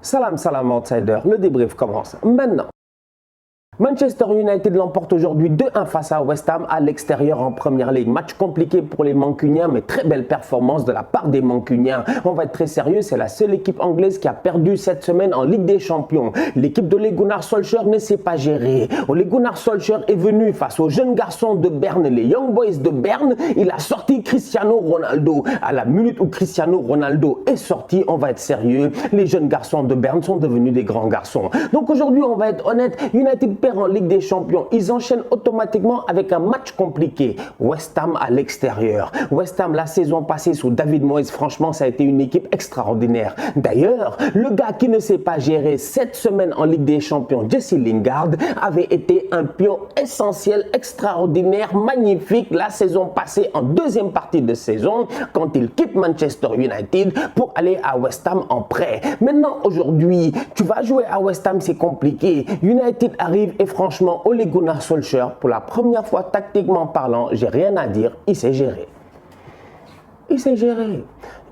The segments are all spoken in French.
Salam, salam outsider, le débrief commence maintenant. Manchester United l'emporte aujourd'hui 2-1 face à West Ham à l'extérieur en Première Ligue. Match compliqué pour les Mancuniens, mais très belle performance de la part des Mancuniens. On va être très sérieux, c'est la seule équipe anglaise qui a perdu cette semaine en Ligue des Champions. L'équipe de Ole Gunnar Solskjaer ne s'est pas gérée. Ole Gunnar Solskjaer est venu face aux jeunes garçons de Berne, les Young Boys de Berne. Il a sorti Cristiano Ronaldo. À la minute où Cristiano Ronaldo est sorti, on va être sérieux, les jeunes garçons de Berne sont devenus des grands garçons. Donc aujourd'hui, on va être honnête, United perd en Ligue des Champions. Ils enchaînent automatiquement avec un match compliqué. West Ham à l'extérieur. West Ham, la saison passée sous David Moyes, franchement, ça a été une équipe extraordinaire. D'ailleurs, le gars qui ne s'est pas géré cette semaine en Ligue des Champions, Jesse Lingard, avait été un pion essentiel, extraordinaire, magnifique la saison passée en deuxième partie de saison quand il quitte Manchester United pour aller à West Ham en prêt. Maintenant, aujourd'hui, tu vas jouer à West Ham, c'est compliqué. United arrive et franchement, Ole Gunnar Solskjaer, pour la première fois tactiquement parlant, j'ai rien à dire, il s'est géré. Il s'est géré.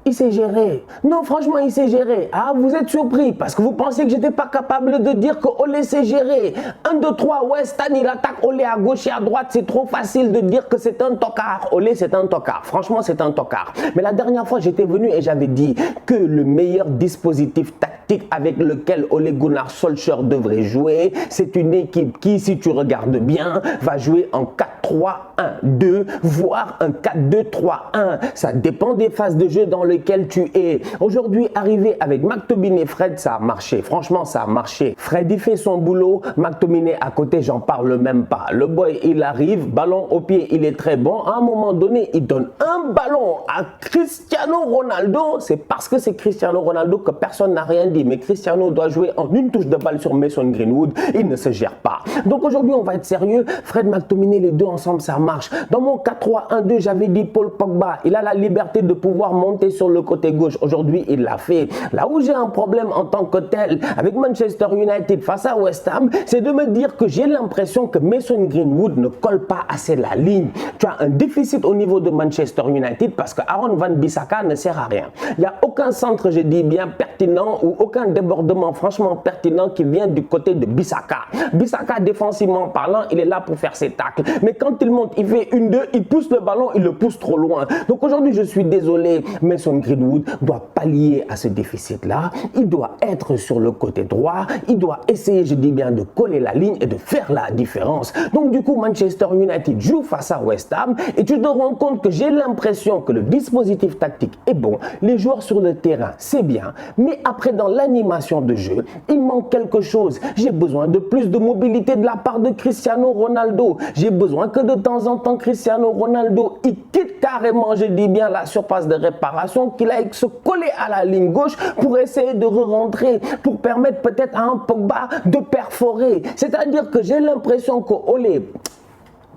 Il s'est géré. Non, franchement, il s'est géré. Ah, vous êtes surpris parce que vous pensez que j'étais pas capable de dire que Ole s'est géré. 1, 2, 3, West Ham, il attaque Ole à gauche et à droite. C'est trop facile de dire que c'est un tocard. Ole, c'est un tocard. Franchement, c'est un tocard. Mais la dernière fois, j'étais venu et j'avais dit que le meilleur dispositif tactique avec lequel Ole Gunnar Solskjaer devrait jouer, c'est une équipe qui, si tu regardes bien, va jouer en 4-3-1-2, voire un 4-2-3-1. Ça dépend des phases de jeu dans lesquelles tu es. Aujourd'hui, arrivé avec McTominay et Fred, ça a marché. Franchement, ça a marché. Fred, il fait son boulot. McTominay à côté, j'en parle même pas. Le boy, il arrive, ballon au pied, il est très bon. À un moment donné, il donne un ballon à Cristiano Ronaldo. C'est parce que c'est Cristiano Ronaldo que personne n'a rien dit. Mais Cristiano doit jouer en une touche de balle sur Mason Greenwood. Il ne se gère pas. Donc aujourd'hui, on va être sérieux. Fred, McTominay, les deux ensemble, ça marche. Dans mon 4-3-1-2, j'avais dit Paul Pogba. Il a la liberté de pouvoir monter sur le côté gauche. Aujourd'hui, il l'a fait. Là où j'ai un problème en tant que tel avec Manchester United face à West Ham, c'est de me dire que j'ai l'impression que Mason Greenwood ne colle pas assez la ligne. Tu as un déficit au niveau de Manchester United parce que Aaron Wan-Bissaka ne sert à rien. Il n'y a aucun centre, je dis bien, pertinent ou aucun débordement franchement pertinent qui vient du côté de Bissaka. Bissaka, défensivement parlant, il est là pour faire ses tacles. Mais quand il monte, il fait 1-2, il pousse le ballon, il le pousse trop loin. Donc aujourd'hui, je suis désolé, Mason Greenwood doit pallier à ce déficit-là. Il doit être sur le côté droit. Il doit essayer, je dis bien, de coller la ligne et de faire la différence. Donc du coup, Manchester United joue face à West Ham et tu te rends compte que j'ai l'impression que le dispositif tactique est bon. Les joueurs sur le terrain, c'est bien. Mais après, dans l'animation de jeu, il manque quelque chose. J'ai besoin de plus de mobilité de la part de Cristiano Ronaldo. J'ai besoin que de temps en temps, Cristiano Ronaldo, il quitte carrément, je dis bien, la surface de réparation, qu'il aille se coller à la ligne gauche pour essayer de re-rentrer, pour permettre peut-être à un Pogba de perforer. C'est-à-dire que j'ai l'impression qu'Ole,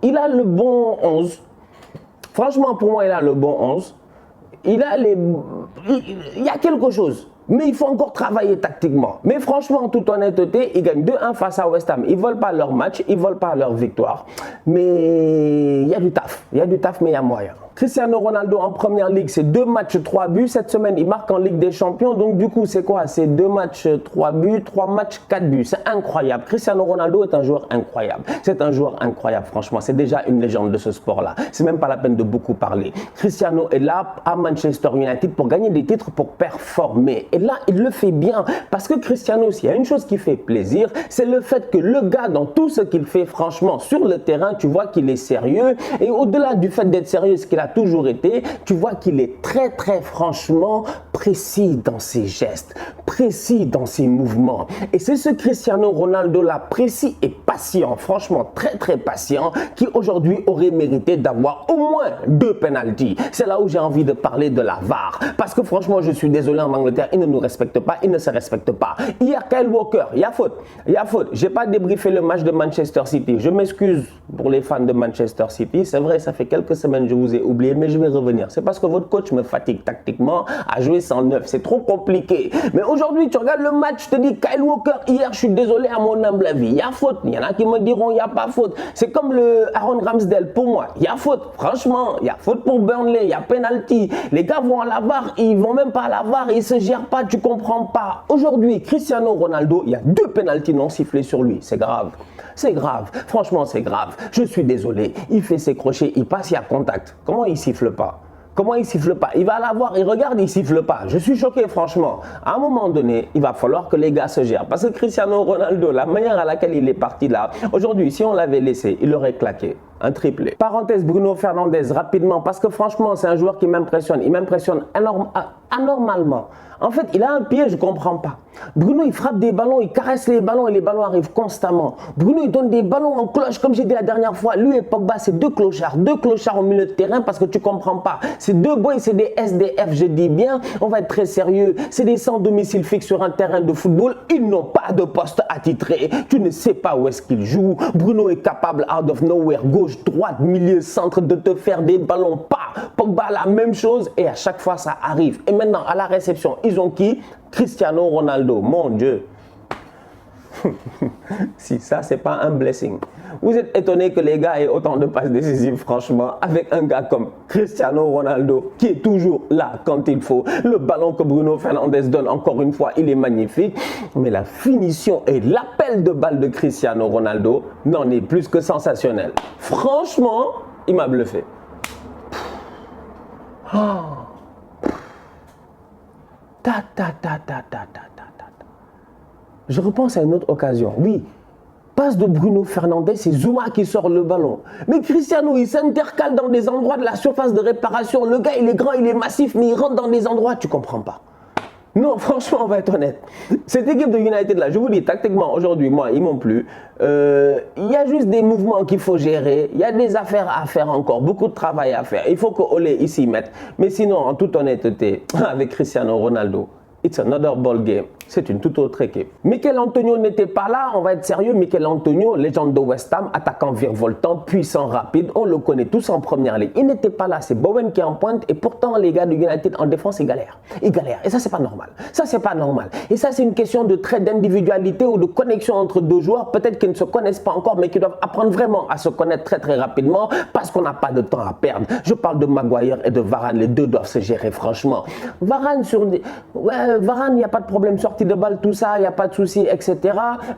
il a le bon 11. Franchement, pour moi, il a le bon 11. Il y a quelque chose. Mais il faut encore travailler tactiquement. Mais franchement, en toute honnêteté, ils gagnent 2-1 face à West Ham. Ils ne volent pas leur match, ils ne volent pas leur victoire. Mais il y a du taf. Il y a du taf, mais il y a moyen. Cristiano Ronaldo en Première Ligue, c'est 2 matchs, 3 buts. Cette semaine, il marque en Ligue des Champions. Donc du coup, c'est quoi? C'est 2 matchs, 3 buts, 3 matchs, 4 buts. C'est incroyable. Cristiano Ronaldo est un joueur incroyable. C'est un joueur incroyable, franchement. C'est déjà une légende de ce sport-là. C'est même pas la peine de beaucoup parler. Cristiano est là à Manchester United pour gagner des titres, pour performer. Et là, il le fait bien. Parce que Cristiano, s'il y a une chose qui fait plaisir, c'est le fait que le gars, dans tout ce qu'il fait, franchement, sur le terrain, tu vois qu'il est sérieux. Et au-delà du fait d'être sérieux, ce qu'il a toujours été, tu vois qu'il est très franchement précis dans ses gestes, précis dans ses mouvements. Et c'est ce Cristiano Ronaldo là, précis et patient, franchement très patient, qui aujourd'hui aurait mérité d'avoir au moins 2 pénaltys. C'est là où j'ai envie de parler de la VAR. Parce que franchement, je suis désolé, en Angleterre, ils ne nous respectent pas, ils ne se respectent pas. Hier, Kyle Walker, il y a faute. Il y a faute. J'ai pas débriefé le match de Manchester City. Je m'excuse pour les fans de Manchester City. C'est vrai, ça fait quelques semaines que je vous ai oublié, mais je vais revenir. C'est parce que votre coach me fatigue tactiquement à jouer 109. C'est trop compliqué. Mais aujourd'hui, tu regardes le match, je te dis, Kyle Walker, hier, je suis désolé à mon humble avis. Il y a faute. Il y en a qui me diront, il n'y a pas faute. C'est comme le Aaron Ramsdale. Pour moi, il y a faute. Franchement, il y a faute pour Burnley. Il y a penalty. Les gars vont à la VAR. Ils vont même pas à la VAR. Ils ne se gèrent pas. Tu comprends pas. Aujourd'hui, Cristiano Ronaldo, il y a 2 penaltys non sifflés sur lui. C'est grave. C'est grave. Franchement, c'est grave. Je suis désolé. Il fait ses crochets. Il passe, il y a contact. Comment il siffle pas? Comment il siffle pas? Il va la voir, il regarde, il siffle pas. Je suis choqué, franchement. À un moment donné, il va falloir que les gars se gèrent. Parce que Cristiano Ronaldo, la manière à laquelle il est parti là, aujourd'hui, si on l'avait laissé, il aurait claqué un triplé. Parenthèse, Bruno Fernandes, rapidement, parce que franchement, c'est un joueur qui m'impressionne. Il m'impressionne anormalement. En fait, il a un pied, je ne comprends pas. Bruno, il frappe des ballons, il caresse les ballons et les ballons arrivent constamment. Bruno, il donne des ballons en cloche, comme j'ai dit la dernière fois. Lui et Pogba, c'est 2 clochards au milieu de terrain parce que tu ne comprends pas. C'est 2 boys, c'est des SDF, je dis bien. On va être très sérieux. C'est des sans domicile fixe sur un terrain de football. Ils n'ont pas de poste attitré. Tu ne sais pas où est-ce qu'ils jouent. Bruno est capable, out of nowhere, gauche, droite, milieu, centre, de te faire des ballons. Pogba, la même chose. Et à chaque fois, ça arrive. Et maintenant, à la réception, ils ont qui? Cristiano Ronaldo, mon Dieu. Si ça, c'est pas un blessing. Vous êtes étonné que les gars aient autant de passes décisives, franchement, avec un gars comme Cristiano Ronaldo, qui est toujours là quand il faut. Le ballon que Bruno Fernandes donne, encore une fois, il est magnifique. Mais la finition et l'appel de balle de Cristiano Ronaldo n'en est plus que sensationnel. Franchement, il m'a bluffé. Oh. Je repense à une autre occasion. Oui, passe de Bruno Fernandes, c'est Zouma qui sort le ballon. Mais Cristiano, il s'intercale dans des endroits de la surface de réparation. Le gars, il est grand, il est massif, mais il rentre dans des endroits, tu comprends pas. Non, franchement, on va être honnête. Cette équipe de United là, je vous dis, tactiquement, aujourd'hui, moi, ils m'ont plu. Il y a juste des mouvements qu'il faut gérer. Il y a des affaires à faire encore, beaucoup de travail à faire. Il faut que Olé ici mette. Mais sinon, en toute honnêteté, avec Cristiano Ronaldo, it's another ball game. C'est une toute autre équipe. Mikel Antonio n'était pas là, on va être sérieux. Mikel Antonio, légende de West Ham, attaquant virevoltant, puissant, rapide, on le connaît tous en première ligue. Il n'était pas là, c'est Bowen qui est en pointe et pourtant les gars de United en défense, ils galèrent. Ils galèrent et ça c'est pas normal. Ça c'est pas normal. Et ça c'est une question de trait d'individualité ou de connexion entre 2 joueurs, peut-être qu'ils ne se connaissent pas encore mais qui doivent apprendre vraiment à se connaître très très rapidement parce qu'on n'a pas de temps à perdre. Je parle de Maguire et de Varane, les deux doivent se gérer franchement. Varane sur des... Ouais, Varane, il n'y a pas de problème sorti de balle, tout ça, il n'y a pas de souci, etc.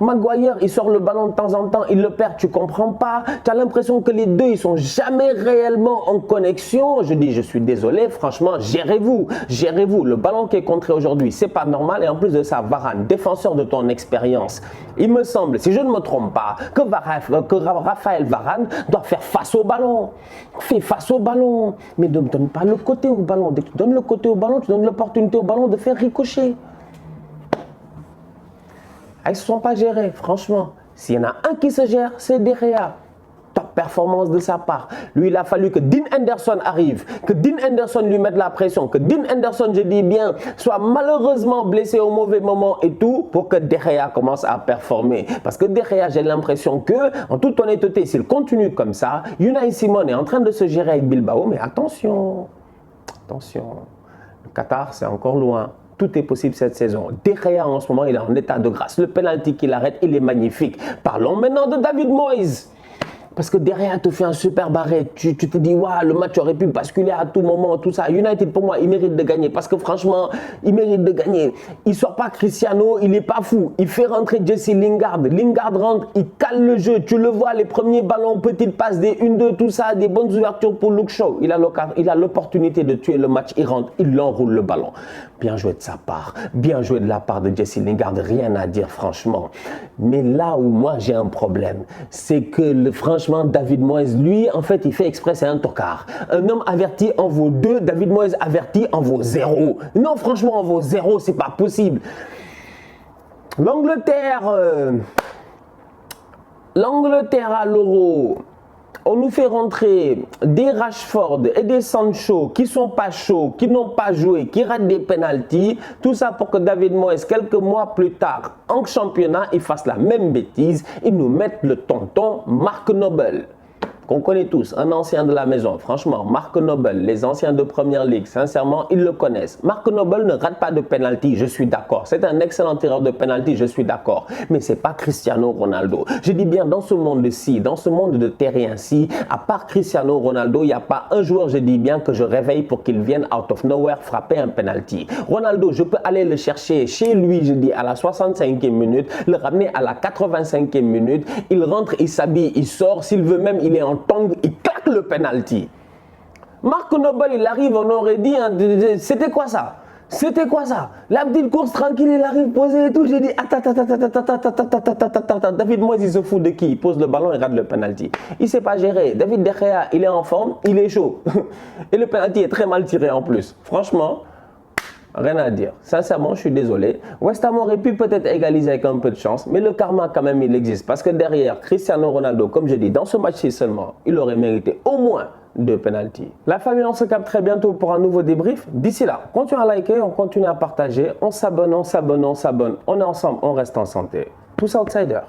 Maguire, il sort le ballon de temps en temps, il le perd, tu comprends pas. Tu as l'impression que les deux, ils sont jamais réellement en connexion. Je dis, je suis désolé, franchement, gérez-vous, gérez-vous. Le ballon qui est contré aujourd'hui, c'est pas normal. Et en plus de ça, Varane, défenseur de ton expérience, il me semble, si je ne me trompe pas, que Raphaël Varane doit faire face au ballon. Fais face au ballon, mais ne donne pas le côté au ballon. Dès que tu donnes le côté au ballon, tu donnes l'opportunité au ballon de faire ricocher. Ils ne se sont pas gérés, franchement. S'il y en a un qui se gère, c'est De Gea. Top performance de sa part. Lui, il a fallu que Dean Henderson arrive, que Dean Henderson lui mette la pression, que Dean Henderson, je dis bien, soit malheureusement blessé au mauvais moment et tout, pour que De Gea commence à performer. Parce que De Gea, j'ai l'impression que, en toute honnêteté, s'il continue comme ça, Unai Simon est en train de se gérer avec Bilbao, mais attention, attention, le Qatar, c'est encore loin. Tout est possible cette saison. De Gea en ce moment, il est en état de grâce. Le penalty qu'il arrête, il est magnifique. Parlons maintenant de David Moyes. Parce que derrière, te fait un super arrêt. Tu te dis, waouh, le match aurait pu basculer à tout moment, tout ça. United, pour moi, il mérite de gagner. Parce que franchement, il mérite de gagner. Il ne sort pas Cristiano, il n'est pas fou. Il fait rentrer Jesse Lingard. Lingard rentre, il cale le jeu. Tu le vois, les premiers ballons, petites passes, des 1-2, tout ça, des bonnes ouvertures pour Luke Shaw. Il a l'opportunité de tuer le match. Il rentre, il enroule le ballon. Bien joué de sa part. Bien joué de la part de Jesse Lingard. Rien à dire, franchement. Mais là où moi, j'ai un problème, c'est que franchement, David Moyes, lui, en fait, il fait exprès, c'est un tocard. Un homme averti en vaut 2, David Moyes averti en vaut 0. Non, franchement, en vaut 0, c'est pas possible. L'Angleterre à l'Euro, on nous fait rentrer des Rashford et des Sancho qui sont pas chauds, qui n'ont pas joué, qui ratent des pénaltys. Tout ça pour que David Moyes, quelques mois plus tard, en championnat, il fasse la même bêtise. Il nous mette le tonton Mark Noble. Vous qu'on connaît tous, un ancien de la maison. Franchement, Mark Noble, les anciens de Première Ligue, sincèrement, ils le connaissent. Mark Noble ne rate pas de penalty, je suis d'accord. C'est un excellent tireur de penalty, je suis d'accord. Mais c'est pas Cristiano Ronaldo. Je dis bien, dans ce monde-ci, dans ce monde de terrain-ci, à part Cristiano Ronaldo, il n'y a pas un joueur, je dis bien, que je réveille pour qu'il vienne out of nowhere frapper un penalty. Ronaldo, je peux aller le chercher chez lui, je dis, à la 65e minute, le ramener à la 85e minute, il rentre, il s'habille, il sort, s'il veut même, il est en tongue, il claque le penalty. Mark Noble, il arrive, on aurait dit, hein, c'était quoi ça? C'était quoi ça? La petite course tranquille, il arrive posé et tout. J'ai dit, attends, David Moyes, il se fout de qui? Il pose le ballon et rate le penalty. Il ne sait pas gérer. David De Gea, il est en forme, il est chaud. Et le penalty est très mal tiré en plus. Franchement, rien à dire. Sincèrement, je suis désolé. West Ham aurait pu peut-être égaliser avec un peu de chance, mais le karma, quand même, il existe. Parce que derrière, Cristiano Ronaldo, comme je dis, dans ce match-ci seulement, il aurait mérité au moins 2 penalties. La famille, on se capte très bientôt pour un nouveau débrief. D'ici là, continuez à liker, on continue à partager, on s'abonne. On est ensemble, on reste en santé. Tous outsiders.